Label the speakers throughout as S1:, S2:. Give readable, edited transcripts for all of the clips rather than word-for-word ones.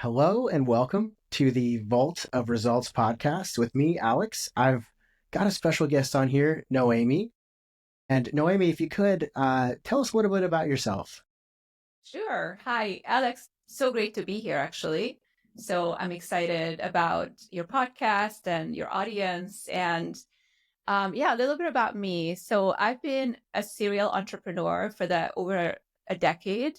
S1: Hello and welcome to the Vault of Results podcast with me, Alex. I've got a special guest on here, Noemi. And Noemi, if you could tell us a little bit about yourself.
S2: Sure. Hi, Alex. So great to be here, actually. So I'm excited about your podcast and your audience. And yeah, a little bit about me. So I've been a serial entrepreneur for the over a decade.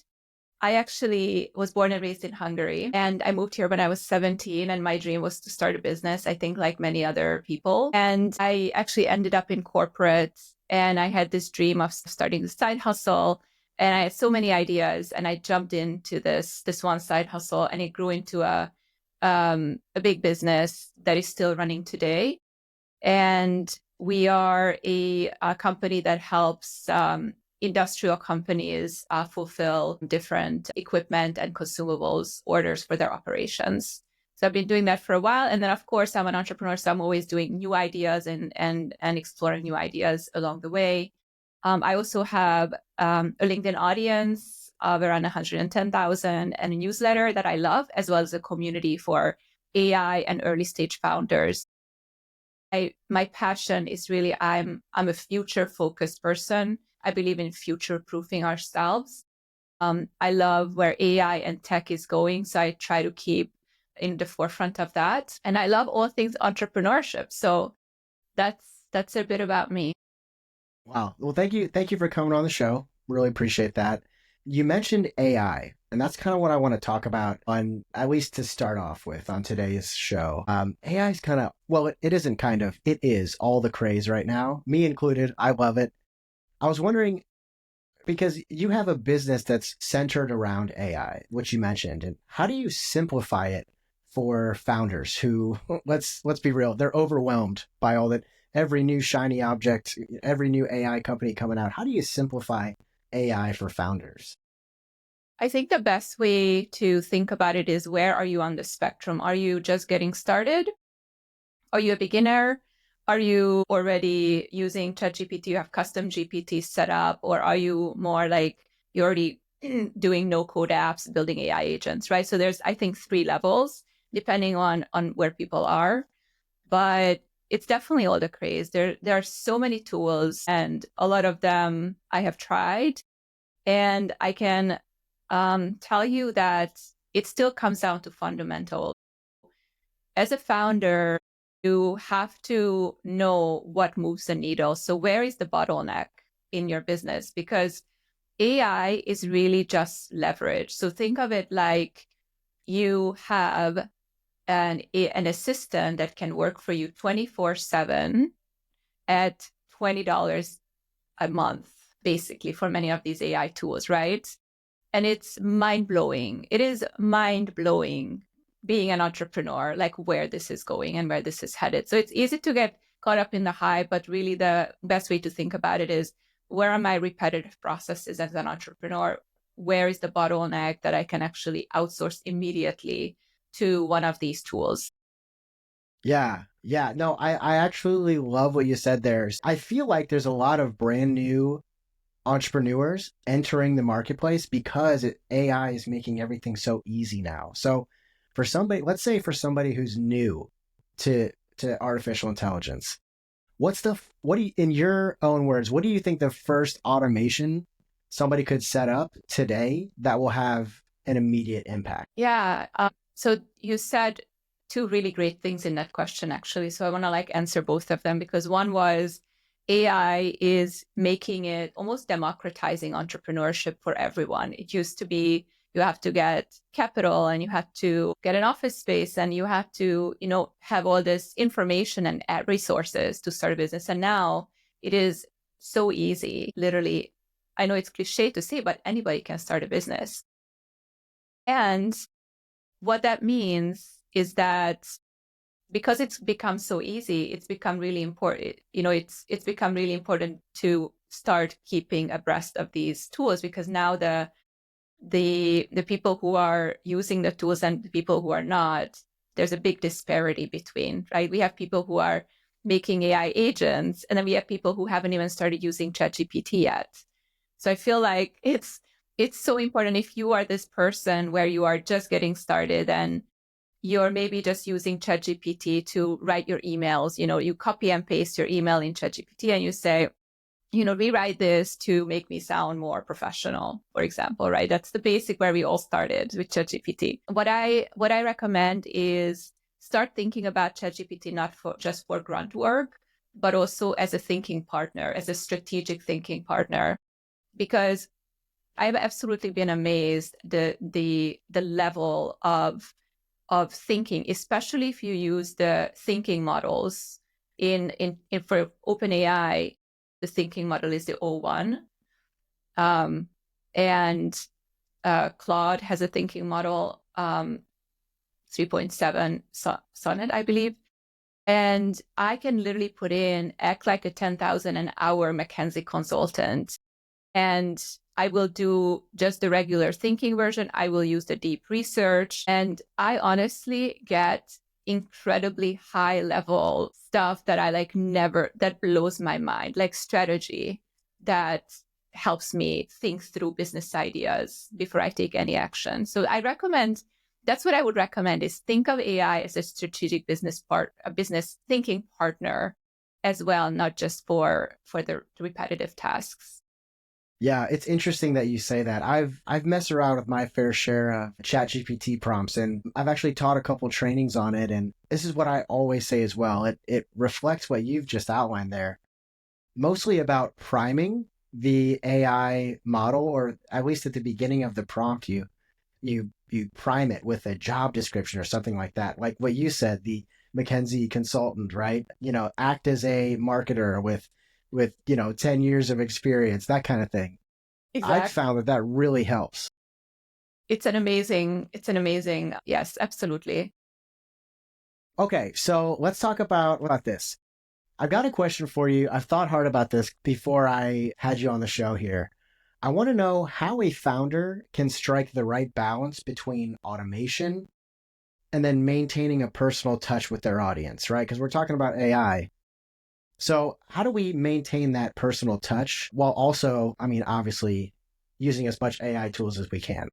S2: I actually was born and raised in Hungary, and I moved here when I was 17, and my dream was to start a business, I think like many other people. And I actually ended up in corporate, and I had this dream of starting the side hustle, and I had so many ideas, and I jumped into this one side hustle, and it grew into a big business that is still running today. And we are a company that helps industrial companies fulfill different equipment and consumables orders for their operations. So I've been doing that for a while. And then, of course, I'm an entrepreneur, so I'm always doing new ideas and exploring new ideas along the way. I also have a LinkedIn audience of around 110,000 and a newsletter that I love, as well as a community for AI and early stage founders. My passion is really I'm a future focused person. I believe in future proofing ourselves. I love where AI and tech is going, so I try to keep in the forefront of that. And I love all things entrepreneurship. So that's a bit about me.
S1: Wow. Well, thank you for coming on the show. Really appreciate that. You mentioned AI, and that's kind of what I want to talk about on, at least to start off with on today's show. AI is kind of, well, it isn't kind of, it is all the craze right now, me included. I love it. I was wondering, because you have a business that's centered around AI, which you mentioned, and how do you simplify it for founders who, let's be real, they're overwhelmed by all that, every new shiny object, every new AI company coming out. How do you simplify AI for founders?
S2: I think the best way to think about it is, where are you on the spectrum? Are you just getting started? Are you a beginner? Are you already using ChatGPT? You have custom GPT set up, or are you more like you're already doing no code apps, building AI agents, right? So there's, I think, three levels depending on where people are, but it's definitely all the craze. There are so many tools, and a lot of them I have tried, and I can tell you that it still comes down to fundamentals. As a founder, you have to know what moves the needle. So where is the bottleneck in your business? Because AI is really just leverage. So think of it like you have an assistant that can work for you 24/7 at $20 a month, basically, for many of these AI tools, right? And it's mind blowing. It is mind blowing being an entrepreneur, like where this is going and where this is headed. So it's easy to get caught up in the hype, but really the best way to think about it is, where are my repetitive processes as an entrepreneur? Where is the bottleneck that I can actually outsource immediately to one of these tools?
S1: Yeah, yeah. No, I actually love what you said there. I feel like there's a lot of brand new entrepreneurs entering the marketplace because AI is making everything so easy now. So for somebody, let's say for somebody who's new to artificial intelligence, what do you, in your own words, what do you think the first automation somebody could set up today that will have an immediate impact?
S2: Yeah. So you said two really great things in that question, actually. So I want to like answer both of them, because one was, AI is making it almost democratizing entrepreneurship for everyone. It used to be you have to get capital, and you have to get an office space, and you have to, have all this information and resources to start a business. And now it is so easy. Literally, I know it's cliche to say, but anybody can start a business. And what that means is that because it's become so easy, it's become really important. It's become really important to start keeping abreast of these tools, because now the people who are using the tools and the people who are not, there's a big disparity between, right? We have people who are making AI agents, and then we have people who haven't even started using ChatGPT yet. So I feel like it's so important if you are this person where you are just getting started and you're maybe just using ChatGPT to write your emails. You copy and paste your email in ChatGPT and you say, rewrite this to make me sound more professional, for example, right? That's the basic where we all started with ChatGPT. What I recommend is start thinking about ChatGPT not just for grunt work, but also as a thinking partner, as a strategic thinking partner, because I've absolutely been amazed the level of thinking, especially if you use the thinking models in for OpenAI. The thinking model is the O1, and Claude has a thinking model 3.7 Sonnet, I believe. And I can literally put in act like a 10,000 an hour McKinsey consultant, and I will do just the regular thinking version. I will use the deep research, and I honestly get incredibly high level stuff that I that blows my mind, like strategy that helps me think through business ideas before I take any action. So that's what I would recommend, is think of AI as a strategic a business thinking partner as well, not just for the repetitive tasks.
S1: Yeah, it's interesting that you say that. I've messed around with my fair share of ChatGPT prompts, and I've actually taught a couple trainings on it. And this is what I always say as well. It reflects what you've just outlined there, mostly about priming the AI model, or at least at the beginning of the prompt, you prime it with a job description or something like that. Like what you said, the McKinsey consultant, right? Act as a marketer with 10 years of experience, that kind of thing. I've
S2: Exactly.
S1: found that really helps.
S2: It's an amazing, yes, absolutely.
S1: Okay, so let's talk about this. I've got a question for you. I've thought hard about this before I had you on the show here. I want to know how a founder can strike the right balance between automation and then maintaining a personal touch with their audience, right? Because we're talking about AI. So, how do we maintain that personal touch while also, obviously, using as much AI tools as we can?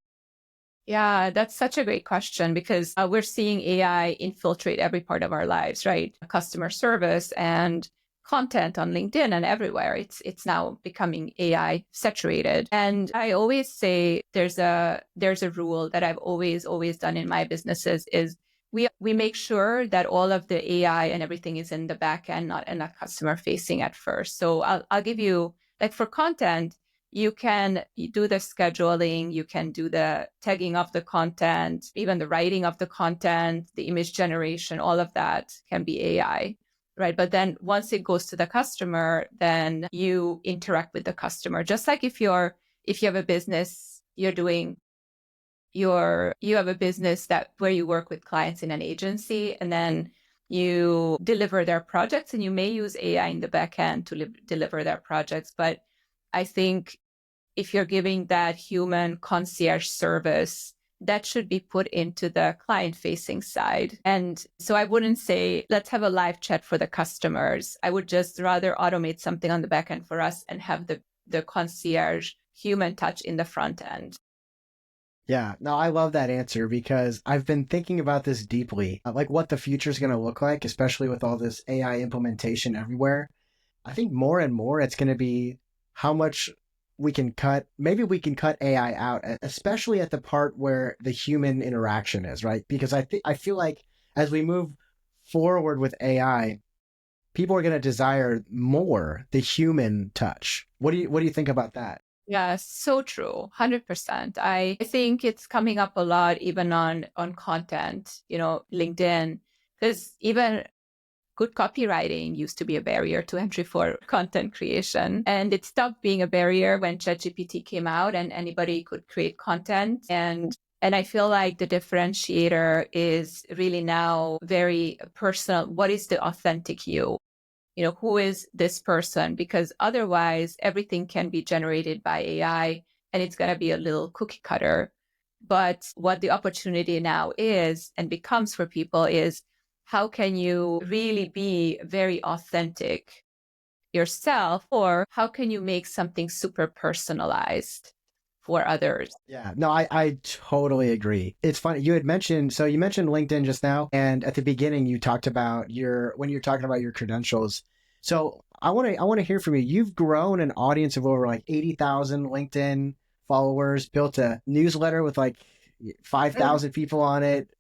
S2: Yeah, that's such a great question, because we're seeing AI infiltrate every part of our lives, right? Customer service and content on LinkedIn and everywhere. It's now becoming AI saturated. And I always say there's a rule that I've always done in my businesses is we make sure that all of the AI and everything is in the back end, not customer facing at first. So I'll give you, like, for content, you can do the scheduling, you can do the tagging of the content, even the writing of the content, the image generation, all of that can be AI, right? But then once it goes to the customer, then you interact with the customer. Just like if you have a business, you have a business that where you work with clients in an agency, and then you deliver their projects, and you may use AI in the back end to deliver their projects. But I think if you're giving that human concierge service, that should be put into the client-facing side. And so I wouldn't say, let's have a live chat for the customers. I would just rather automate something on the back end for us and have the concierge human touch in the front end.
S1: Yeah, no, I love that answer because I've been thinking about this deeply, like what the future is going to look like, especially with all this AI implementation everywhere. I think more and more it's going to be how much we can cut. Maybe we can cut AI out, especially at the part where the human interaction is, right? Because I feel like as we move forward with AI, people are going to desire more the human touch. What do you think about that?
S2: Yeah, so true. 100%. I think it's coming up a lot even on content, LinkedIn, because even good copywriting used to be a barrier to entry for content creation. And it stopped being a barrier when ChatGPT came out and anybody could create content. And I feel like the differentiator is really now very personal. What is the authentic you? Who is this person? Because otherwise everything can be generated by AI and it's going to be a little cookie cutter. But what the opportunity now is and becomes for people is, how can you really be very authentic yourself, or how can you make something super personalized for others.
S1: Yeah, no, I totally agree. It's funny. You mentioned LinkedIn just now, and at the beginning you talked about when you're talking about your credentials. So I want to hear from you. You've grown an audience of over like 80,000 LinkedIn followers, built a newsletter with like 5,000 people on it.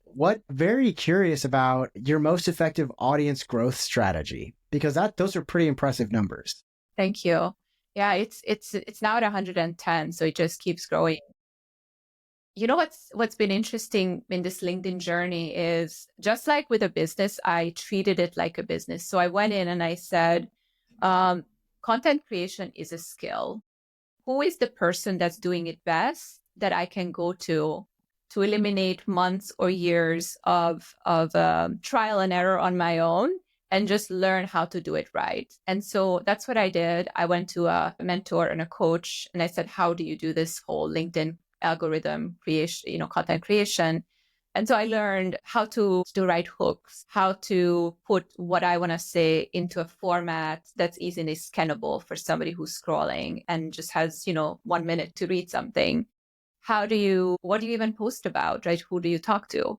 S1: Very curious about your most effective audience growth strategy, because those are pretty impressive numbers.
S2: Thank you. Yeah, it's now at 110, so it just keeps growing. You know what's been interesting in this LinkedIn journey is just like with a business, I treated it like a business. So I went in and I said, um, content creation is a skill. Who is the person that's doing it best that I can go to eliminate months or years of trial and error on my own and just learn how to do it right. And so that's what I did. I went to a mentor and a coach, and I said, how do you do this whole LinkedIn algorithm creation, content creation? And so I learned how to write hooks, how to put what I want to say into a format that's easily scannable for somebody who's scrolling and just has, 1 minute to read something. What do you even post about, right? Who do you talk to?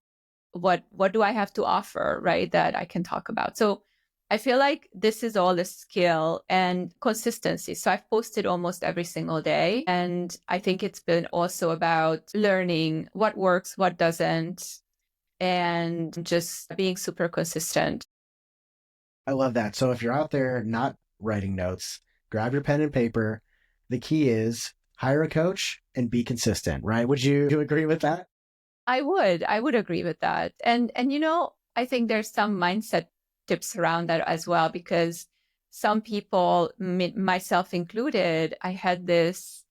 S2: What do I have to offer, right, that I can talk about? So I feel like this is all a skill and consistency. So I've posted almost every single day. And I think it's been also about learning what works, what doesn't, and just being super consistent.
S1: I love that. So if you're out there not writing notes, grab your pen and paper. The key is hire a coach and be consistent, right? Would you agree with that?
S2: I would agree with that. And I think there's some mindset tips around that as well, because some people, myself included, I had this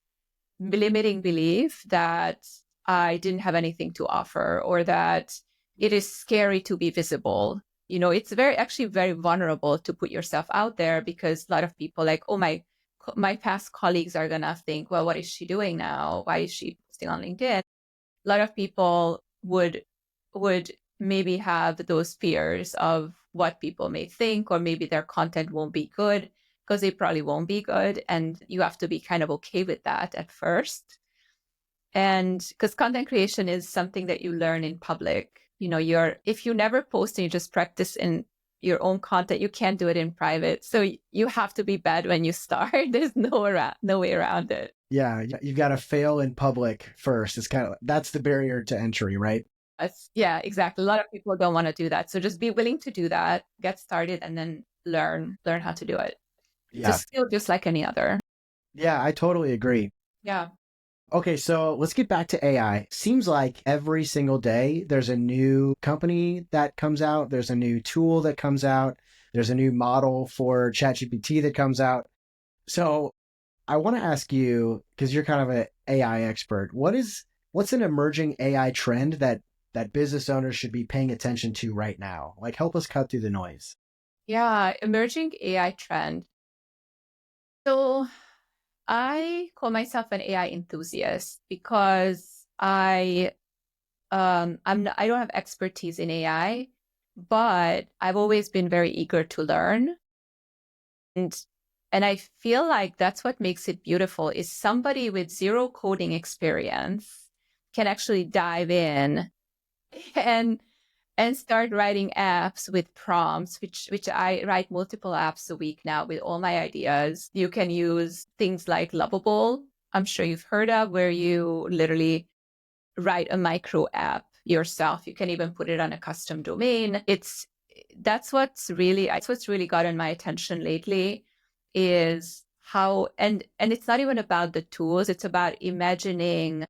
S2: limiting belief that I didn't have anything to offer, or that it is scary to be visible. It's actually very vulnerable to put yourself out there, because a lot of people like, oh, my past colleagues are gonna think, well, what is she doing now? Why is she posting on LinkedIn? A lot of people would maybe have those fears of what people may think, or maybe their content won't be good, because they probably won't be good. And you have to be kind of okay with that at first. And because content creation is something that you learn in public, if you never post and you just practice in your own content, you can't do it in private. So you have to be bad when you start. There's no way around it.
S1: Yeah, you've got to fail in public first. That's the barrier to entry, right?
S2: Yeah, exactly. A lot of people don't want to do that. So just be willing to do that, get started, and then learn how to do it. It's a
S1: Yeah.
S2: skill just like any other.
S1: Yeah, I totally agree.
S2: Yeah.
S1: Okay, so let's get back to AI. Seems like every single day there's a new company that comes out, there's a new tool that comes out, there's a new model for ChatGPT that comes out. So I want to ask you, because you're kind of an AI expert, what's an emerging AI trend that business owners should be paying attention to right now? Like, help us cut through the noise.
S2: Yeah. Emerging AI trend. So I call myself an AI enthusiast because I don't have expertise in AI, but I've always been very eager to learn. And and I feel like that's what makes it beautiful, is somebody with zero coding experience can actually dive in and start writing apps with prompts, which I write multiple apps a week now with all my ideas. You can use things like Lovable, I'm sure you've heard of, where you literally write a micro app yourself. You can even put it on a custom domain. That's what's really gotten my attention lately, is how, and it's not even about the tools, it's about imagining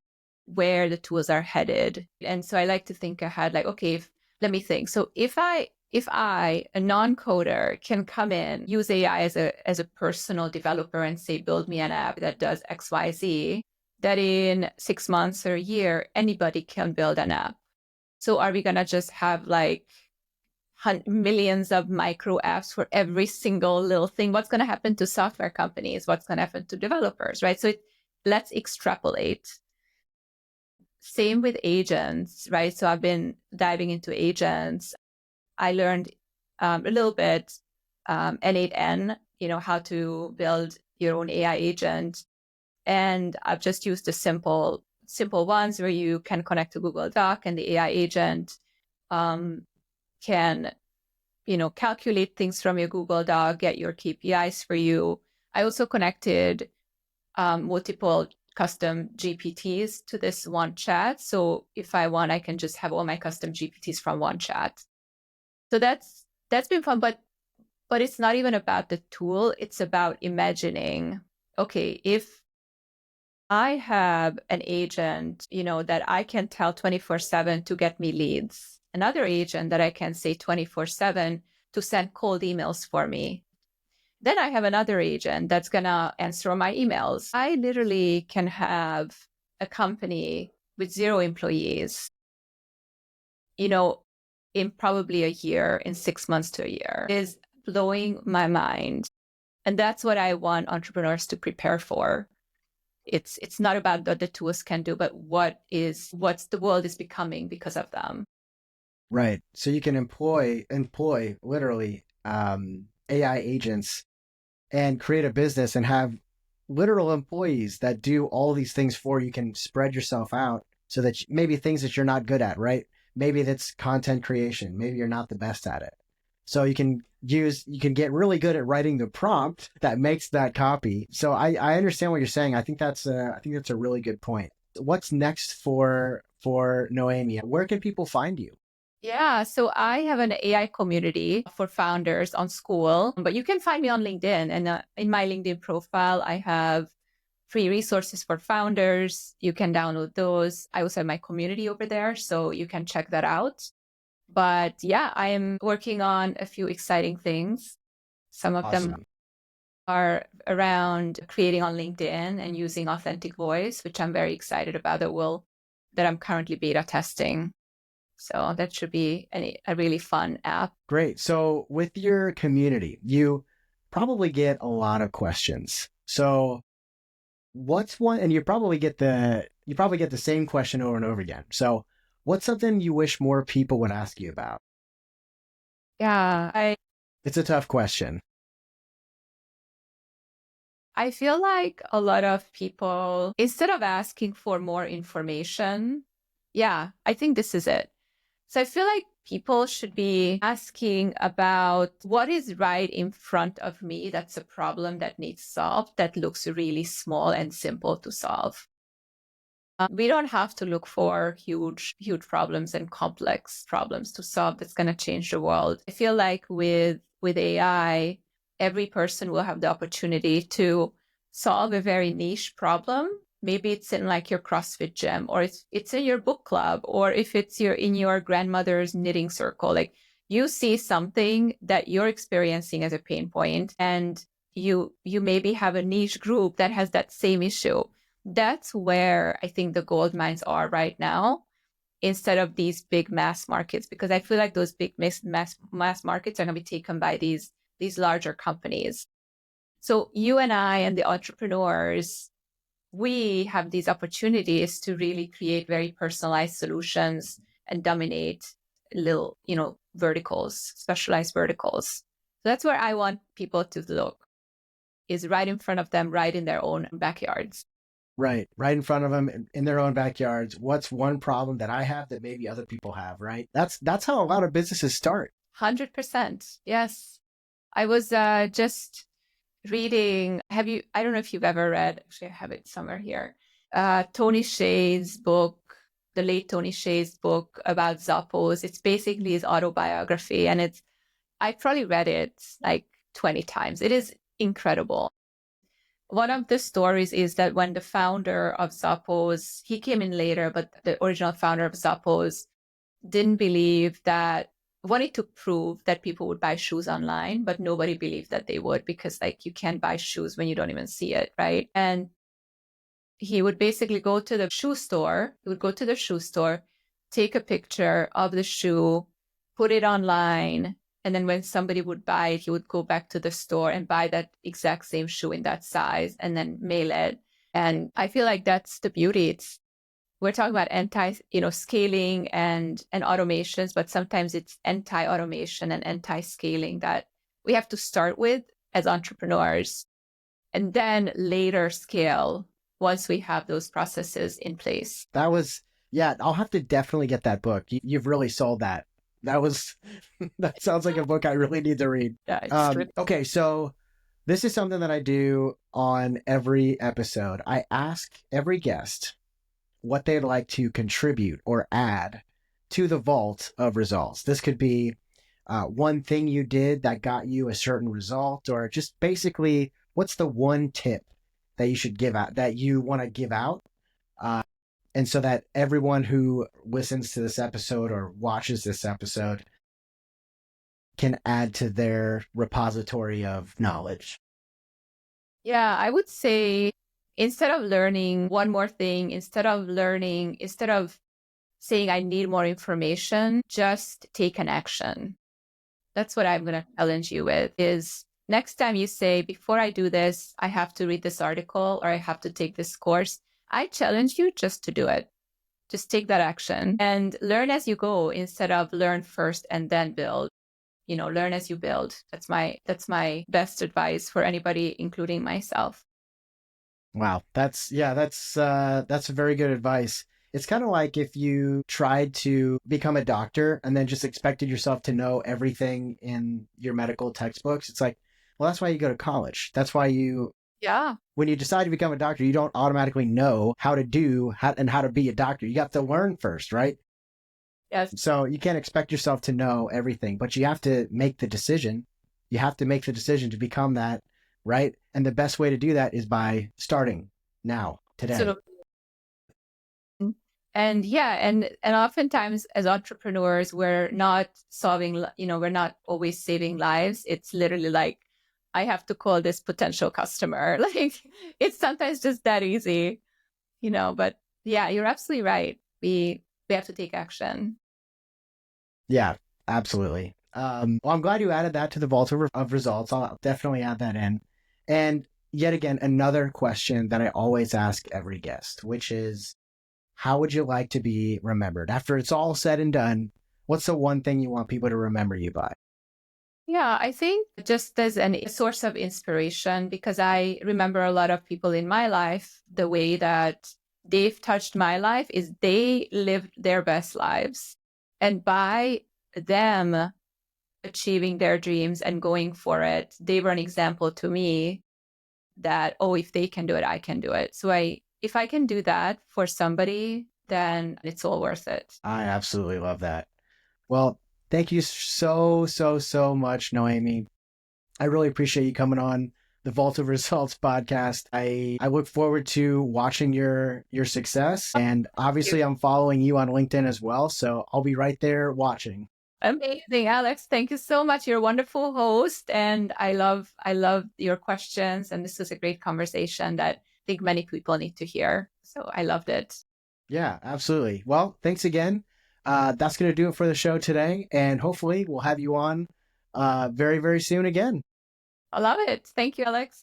S2: where the tools are headed. And so I like to think ahead, like, okay, let me think. So if I, a non-coder, can come in, use AI as a personal developer and say, build me an app that does XYZ, that in 6 months or a year, anybody can build an app. So are we going to just have like millions of micro apps for every single little thing? What's going to happen to software companies? What's going to happen to developers, right? So let's extrapolate. Same with agents, right? So I've been diving into agents. I learned a little bit N8N, how to build your own AI agent. And I've just used the simple ones where you can connect to Google Doc and the AI agent can, calculate things from your Google Doc, get your KPIs for you. I also connected multiple custom GPTs to this one chat. So if I want, I can just have all my custom GPTs from one chat. So that's been fun, but it's not even about the tool. It's about imagining, okay, if I have an agent, that I can tell 24/7 to get me leads, another agent that I can say 24/7 to send cold emails for me. Then I have another agent that's going to answer my emails. I literally can have a company with 0 employees, in probably a year, in 6 months to a year. It is blowing my mind. And that's what I want entrepreneurs to prepare for. It's not about what the tools can do, but what's the world is becoming because of them.
S1: Right. So you can employ literally AI agents and create a business and have literal employees that do all these things for you. You can spread yourself out so that maybe things that you're not good at, right? Maybe that's content creation. Maybe you're not the best at it. So you can get really good at writing the prompt that makes that copy. So I understand what you're saying. I think that's a really good point. What's next for Noemi? Where can people find you?
S2: Yeah, so I have an AI community for founders on School, but you can find me on LinkedIn. And in my LinkedIn profile, I have free resources for founders. You can download those. I also have my community over there, so you can check that out. But yeah, I am working on a few exciting things. Some of them
S1: Awesome.
S2: are around creating on LinkedIn and using authentic voice, which I'm very excited about, that I'm currently beta testing. So that should be a really fun app.
S1: Great. So with your community, you probably get a lot of questions. So what's one, and you probably get the same question over and over again. So what's something you wish more people would ask you about?
S2: Yeah,
S1: It's a tough question.
S2: I feel like a lot of people, instead of asking for more information, yeah, I think this is it. So I feel like people should be asking about what is right in front of me that's a problem that needs solved, that looks really small and simple to solve. We don't have to look for huge problems and complex problems to solve that's going to change the world. I feel like with AI, every person will have the opportunity to solve a very niche problem. Maybe it's in like your CrossFit gym, or it's in your book club, or if it's in your grandmother's knitting circle. Like you see something that you're experiencing as a pain point, and you maybe have a niche group that has that same issue. That's where I think the gold mines are right now, instead of these big mass markets, because I feel like those big mass markets are going to be taken by these larger companies. So you and I and the entrepreneurs, we have these opportunities to really create very personalized solutions and dominate little, verticals, specialized verticals. So that's where I want people to look, is right in front of them, right in their own backyards.
S1: Right in front of them in their own backyards. What's one problem that I have that maybe other people have, right? That's how a lot of businesses start.
S2: 100%. Yes. I was just reading. I don't know if you've ever read, actually, I have it somewhere here. Tony Hsieh's book, the late Tony Hsieh's book about Zappos. It's basically his autobiography. And I probably read it like 20 times. It is incredible. One of the stories is that when the founder of Zappos, he came in later, but the original founder of Zappos didn't believe that, wanted to prove that people would buy shoes online, but nobody believed that they would, because like you can't buy shoes when you don't even see it, right? And he would basically go to the shoe store. He would go to the shoe store, take a picture of the shoe, put it online, and then when somebody would buy it, he would go back to the store and buy that exact same shoe in that size and then mail it. And I feel like that's the beauty. We're talking about scaling and automations, but sometimes it's anti-automation and anti-scaling that we have to start with as entrepreneurs and then later scale once we have those processes in place.
S1: That was, yeah, I'll have to definitely get that book. You've really sold that. That was, that sounds like a book I really need to read.
S2: Yeah, it's true.
S1: Okay, so this is something that I do on every episode. I ask every guest what they'd like to contribute or add to the vault of results. This could be one thing you did that got you a certain result, or just basically what's the one tip that you should give out, that you want to give out. And so that everyone who listens to this episode or watches this episode can add to their repository of knowledge.
S2: Yeah, I would say instead of learning one more thing, instead of saying I need more information, just take an action. That's what I'm going to challenge you with is next time you say, before I do this, I have to read this article or I have to take this course. I challenge you just to do it. Just take that action and learn as you go instead of learn first and then build. Learn as you build. That's my best advice for anybody, including myself.
S1: Wow. That's very good advice. It's kind of like if you tried to become a doctor and then just expected yourself to know everything in your medical textbooks. It's like, well, that's why you go to college. That's why when you decide to become a doctor, you don't automatically know how to be a doctor. You have to learn first, right?
S2: Yes.
S1: So you can't expect yourself to know everything, but you have to make the decision. You have to make the decision to become that, right? And the best way to do that is by starting now, today.
S2: Sort of. And oftentimes as entrepreneurs, we're not we're not always saving lives. It's literally like, I have to call this potential customer. Like, it's sometimes just that easy, but yeah, you're absolutely right. We have to take action.
S1: Yeah, absolutely. Well, I'm glad you added that to the vault of results. I'll definitely add that in. And yet again, another question that I always ask every guest, which is, how would you like to be remembered? After it's all said and done, what's the one thing you want people to remember you by?
S2: Yeah, I think just as a source of inspiration, because I remember a lot of people in my life, the way that they've touched my life is they lived their best lives. And by them achieving their dreams and going for it, they were an example to me that, if they can do it, I can do it. So if I can do that for somebody, then it's all worth it.
S1: I absolutely love that. Well, thank you so, so, so much, Noemi. I really appreciate you coming on the Vault of Results podcast. I look forward to watching your success. And obviously I'm following you on LinkedIn as well. So I'll be right there watching.
S2: Amazing, Alex. Thank you so much. You're a wonderful host. And I love your questions. And this was a great conversation that I think many people need to hear. So I loved it.
S1: Yeah, absolutely. Well, thanks again. That's going to do it for the show today. And hopefully we'll have you on very, very soon again.
S2: I love it. Thank you, Alex.